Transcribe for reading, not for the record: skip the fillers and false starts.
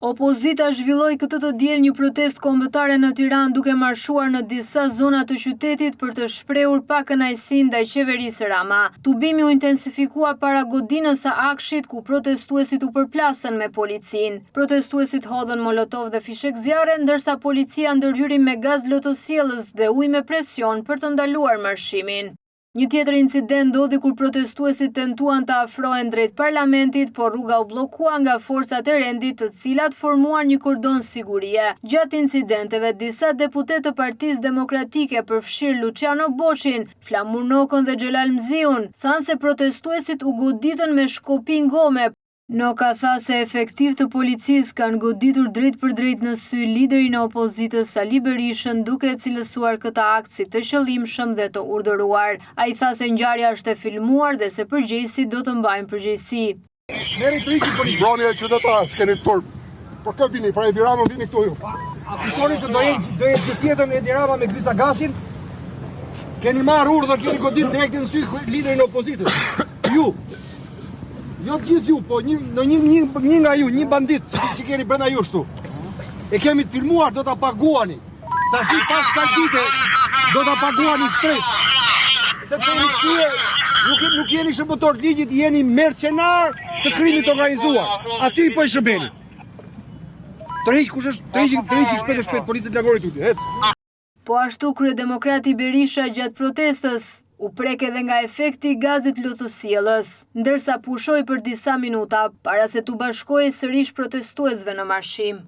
Opozita zhvilloi këtë të diel një protest kombëtare në Tiranë duke marshuar në disa zona të qytetit për të shprehur pakënaqësinë ndaj qeverisë Rama. Tubimi u intensifikua para godinës së Akshit ku protestuesit u përplasën me policinë. Protestuesit hodhën molotov dhe fishek zjarre ndërsa policia ndërhyri me gaz lotosjellës dhe ujë me presion për të ndaluar marshimin. Një tjetër incident ndodhi kur protestuesit tentuan të afrohen drejt parlamentit, por rruga u bllokua nga forcat e rendit, të cilat formuan një kordon sigurie. Gjatë incidenteve, disa deputet të Partisë Demokratike, përfshirë Luciano Boçin, Flamur Nokën dhe Xhelal Mziun, thanë se protestuesit u goditën me shkopin gome. Noka tha se efektiv të policisë kanë goditur drejt për drejt në sy liderin e opozitës Sali Berishën duke cilësuar këtë akt si të qëllimshëm dhe të urdhëruar. Ai tha se ngjarja është e filmuar dhe se përgjegjësit do të mbajnë përgjegjësi. Merri prishi për broni e qytetarë, s'keni turp. Por kë vini, pra Edi Rama vini këtu ju. A kuptoni se do jetë gjithë jetën Edi Rama me Grisa Gasin? Keni marrë urdhër, keni godit drejt në sy liderin e opozitës. Ju. Jo gjithë ju, po një nga ju, një bandit që keni brenda ju shtu. E kemi të filmuar, do t'a paguani. Tash pas kësaj dite, do t'a paguani shtrejt. Sepse nuk jeni shërbëtor të ligjit, jeni mercenar të krimit organizuar. Aty po i shërbeni. Tërhiq kush është, tërhiq shpejt e shpejt, policët lagorit tuti, ec. Po ashtu kryedemokrati Berisha gjatë protestës u prek edhe nga efekti i gazit lotosjellës, ndërsa pushoi për disa minuta para se t'u bashkohej sërish protestuesve në marshim.